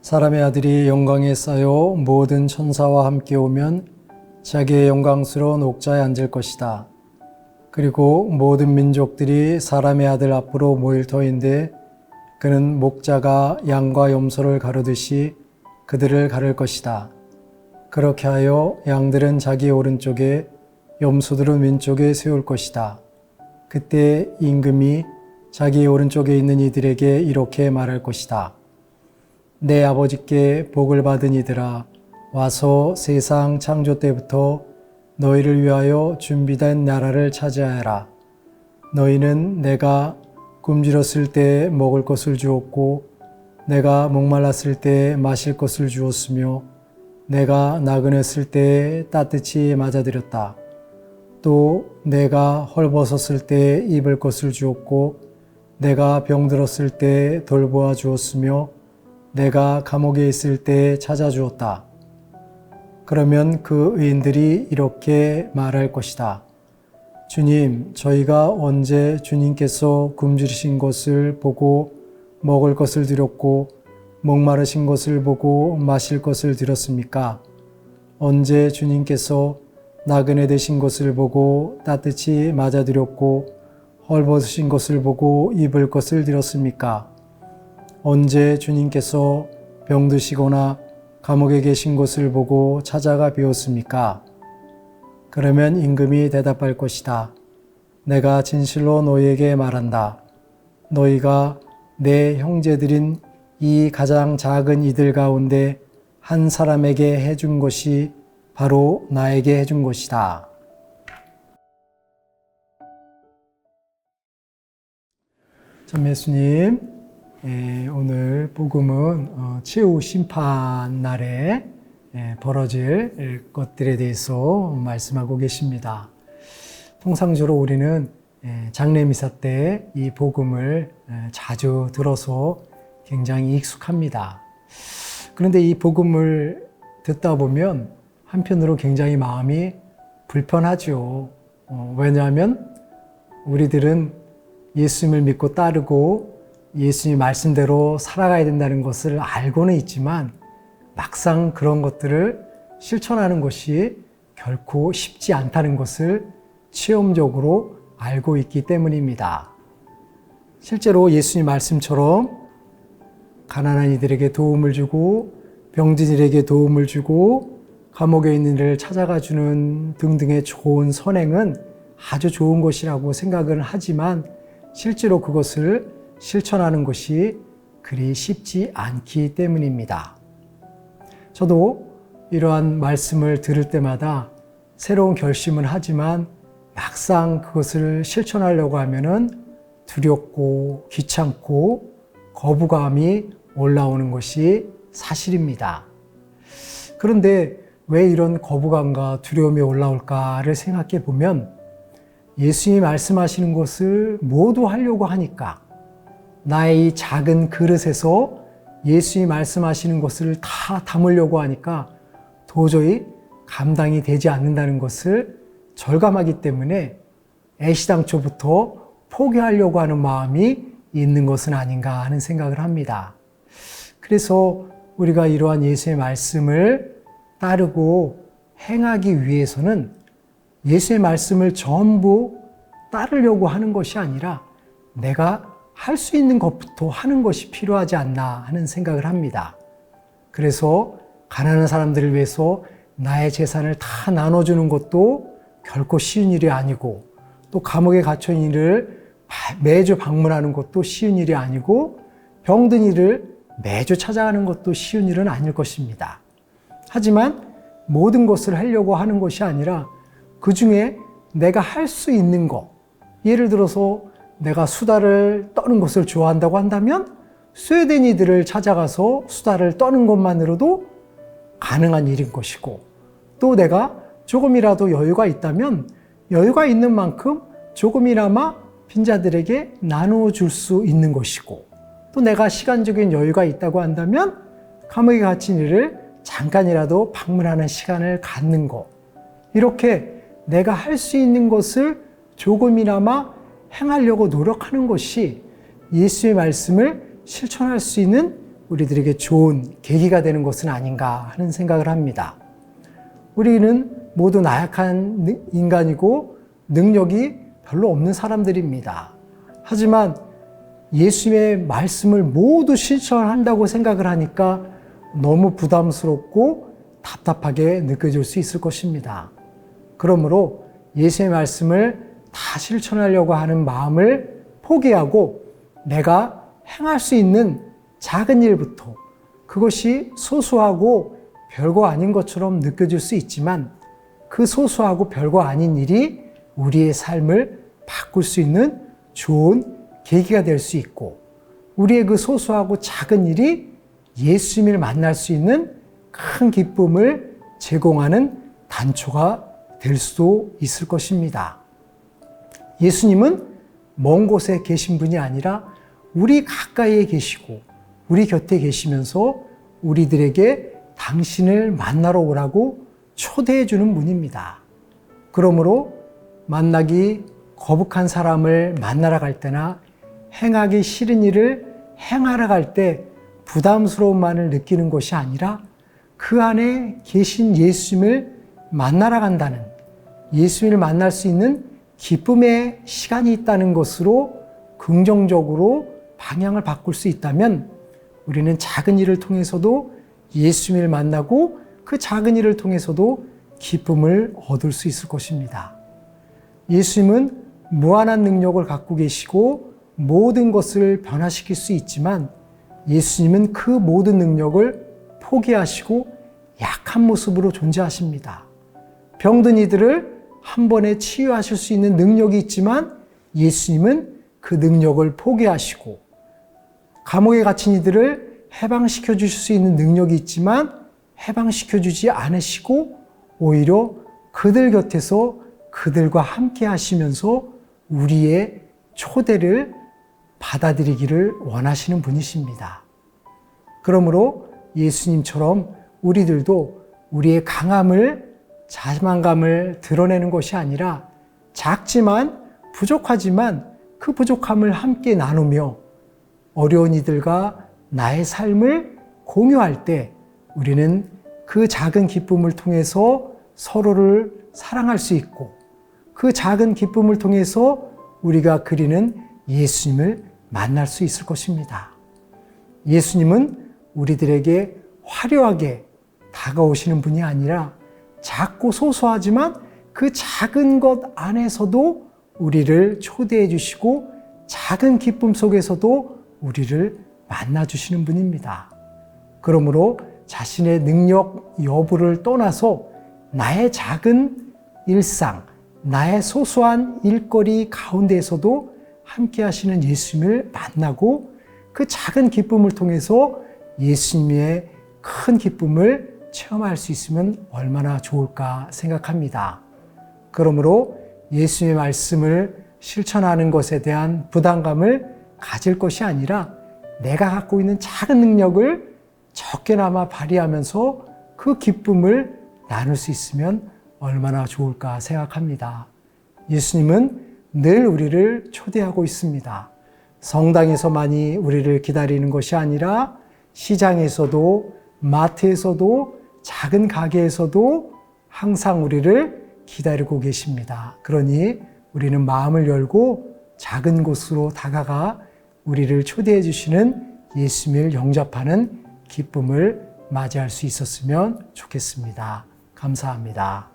사람의 아들이 영광에 쌓여 모든 천사와 함께 오면 자기의 영광스러운 옥좌에 앉을 것이다. 그리고 모든 민족들이 사람의 아들 앞으로 모일 터인데 그는 목자가 양과 염소를 가르듯이 그들을 가를 것이다. 그렇게 하여 양들은 자기 오른쪽에 염소들은 왼쪽에 세울 것이다. 그때 임금이 자기 오른쪽에 있는 이들에게 이렇게 말할 것이다. 내 아버지께 복을 받은 이들아, 와서 세상 창조 때부터 너희를 위하여 준비된 나라를 차지하여라. 너희는 내가 굶주렸을 때 먹을 것을 주었고 내가 목말랐을 때 마실 것을 주었으며 내가 나그네했을 때 따뜻히 맞아들였다. 또 내가 헐벗었을 때 입을 것을 주었고 내가 병들었을 때 돌보아 주었으며 내가 감옥에 있을 때 찾아주었다. 그러면 그 의인들이 이렇게 말할 것이다. 주님, 저희가 언제 주님께서 굶주리신 것을 보고 먹을 것을 드렸고 목마르신 것을 보고 마실 것을 드렸습니까? 언제 주님께서 나그네 되신 것을 보고 따뜻히 맞아드렸고 헐벗으신 것을 보고 입을 것을 드렸습니까? 언제 주님께서 병드시거나 감옥에 계신 것을 보고 찾아가 비웠습니까? 그러면 임금이 대답할 것이다. 내가 진실로 너희에게 말한다. 너희가 내 형제들인 이 가장 작은 이들 가운데 한 사람에게 해준 것이 바로 나에게 해준 것이다. 참 예수님, 오늘 복음은 최후 심판 날에 벌어질 것들에 대해서 말씀하고 계십니다. 통상적으로 우리는 장례미사 때 이 복음을 자주 들어서 굉장히 익숙합니다. 그런데 이 복음을 듣다 보면 한편으로 굉장히 마음이 불편하죠. 왜냐하면 우리들은 예수님을 믿고 따르고 예수님 말씀대로 살아가야 된다는 것을 알고는 있지만 막상 그런 것들을 실천하는 것이 결코 쉽지 않다는 것을 체험적으로 알고 있기 때문입니다. 실제로 예수님 말씀처럼 가난한 이들에게 도움을 주고 병든 이들에게 도움을 주고 감옥에 있는 이를 찾아가 주는 등등의 좋은 선행은 아주 좋은 것이라고 생각을 하지만 실제로 그것을 실천하는 것이 그리 쉽지 않기 때문입니다. 저도 이러한 말씀을 들을 때마다 새로운 결심을 하지만 막상 그것을 실천하려고 하면은 두렵고 귀찮고 거부감이 올라오는 것이 사실입니다. 그런데 왜 이런 거부감과 두려움이 올라올까를 생각해 보면 예수님이 말씀하시는 것을 모두 하려고 하니까 나의 이 작은 그릇에서 예수님이 말씀하시는 것을 다 담으려고 하니까 도저히 감당이 되지 않는다는 것을 절감하기 때문에 애시당초부터 포기하려고 하는 마음이 있는 것은 아닌가 하는 생각을 합니다. 그래서 우리가 이러한 예수의 말씀을 따르고 행하기 위해서는 예수의 말씀을 전부 따르려고 하는 것이 아니라 내가 할 수 있는 것부터 하는 것이 필요하지 않나 하는 생각을 합니다. 그래서 가난한 사람들을 위해서 나의 재산을 다 나눠주는 것도 결코 쉬운 일이 아니고 또 감옥에 갇혀있는 이를 매주 방문하는 것도 쉬운 일이 아니고 병든 이를 매주 찾아가는 것도 쉬운 일은 아닐 것입니다. 하지만 모든 것을 하려고 하는 것이 아니라 그 중에 내가 할 수 있는 것, 예를 들어서 내가 수다를 떠는 것을 좋아한다고 한다면 스웨덴 이들을 찾아가서 수다를 떠는 것만으로도 가능한 일인 것이고 또 내가 조금이라도 여유가 있다면 여유가 있는 만큼 조금이나마 빈자들에게 나눠줄 수 있는 것이고 또 내가 시간적인 여유가 있다고 한다면 감옥에 갇힌 이를 잠깐이라도 방문하는 시간을 갖는 것, 이렇게 내가 할 수 있는 것을 조금이나마 행하려고 노력하는 것이 예수의 말씀을 실천할 수 있는 우리들에게 좋은 계기가 되는 것은 아닌가 하는 생각을 합니다. 우리는 모두 나약한 인간이고 능력이 별로 없는 사람들입니다. 하지만 예수님의 말씀을 모두 실천한다고 생각을 하니까 너무 부담스럽고 답답하게 느껴질 수 있을 것입니다. 그러므로 예수의 말씀을 다 실천하려고 하는 마음을 포기하고 내가 행할 수 있는 작은 일부터, 그것이 소소하고 별거 아닌 것처럼 느껴질 수 있지만 그 소소하고 별거 아닌 일이 우리의 삶을 바꿀 수 있는 좋은 계기가 될 수 있고, 우리의 그 소소하고 작은 일이 예수님을 만날 수 있는 큰 기쁨을 제공하는 단초가 될 수도 있을 것입니다. 예수님은 먼 곳에 계신 분이 아니라 우리 가까이에 계시고 우리 곁에 계시면서 우리들에게 당신을 만나러 오라고 초대해 주는 분입니다. 그러므로 만나기 거북한 사람을 만나러 갈 때나 행하기 싫은 일을 행하러 갈 때 부담스러움만을 느끼는 것이 아니라 그 안에 계신 예수님을 만나러 간다는, 예수님을 만날 수 있는 기쁨의 시간이 있다는 것으로 긍정적으로 방향을 바꿀 수 있다면 우리는 작은 일을 통해서도 예수님을 만나고 그 작은 일을 통해서도 기쁨을 얻을 수 있을 것입니다. 예수님은 무한한 능력을 갖고 계시고 모든 것을 변화시킬 수 있지만 예수님은 그 모든 능력을 포기하시고 약한 모습으로 존재하십니다. 병든 이들을 한 번에 치유하실 수 있는 능력이 있지만 예수님은 그 능력을 포기하시고, 감옥에 갇힌 이들을 해방시켜 주실 수 있는 능력이 있지만 해방시켜 주지 않으시고 오히려 그들 곁에서 그들과 함께 하시면서 우리의 초대를 받아들이기를 원하시는 분이십니다. 그러므로 예수님처럼 우리들도 우리의 강함을, 자만감을 드러내는 것이 아니라 작지만 부족하지만 그 부족함을 함께 나누며 어려운 이들과 나의 삶을 공유할 때 우리는 그 작은 기쁨을 통해서 서로를 사랑할 수 있고, 그 작은 기쁨을 통해서 우리가 그리는 예수님을 만날 수 있을 것입니다. 예수님은 우리들에게 화려하게 다가오시는 분이 아니라 작고 소소하지만 그 작은 것 안에서도 우리를 초대해 주시고 작은 기쁨 속에서도 우리를 만나 주시는 분입니다. 그러므로 자신의 능력 여부를 떠나서 나의 작은 일상, 나의 소소한 일거리 가운데에서도 함께 하시는 예수님을 만나고 그 작은 기쁨을 통해서 예수님의 큰 기쁨을 체험할 수 있으면 얼마나 좋을까 생각합니다. 그러므로 예수님의 말씀을 실천하는 것에 대한 부담감을 가질 것이 아니라 내가 갖고 있는 작은 능력을 적게나마 발휘하면서 그 기쁨을 나눌 수 있으면 얼마나 좋을까 생각합니다. 예수님은 늘 우리를 초대하고 있습니다. 성당에서만이 우리를 기다리는 것이 아니라 시장에서도, 마트에서도, 작은 가게에서도 항상 우리를 기다리고 계십니다. 그러니 우리는 마음을 열고 작은 곳으로 다가가 우리를 초대해 주시는 예수님을 영접하는 기쁨을 맞이할 수 있었으면 좋겠습니다. 감사합니다.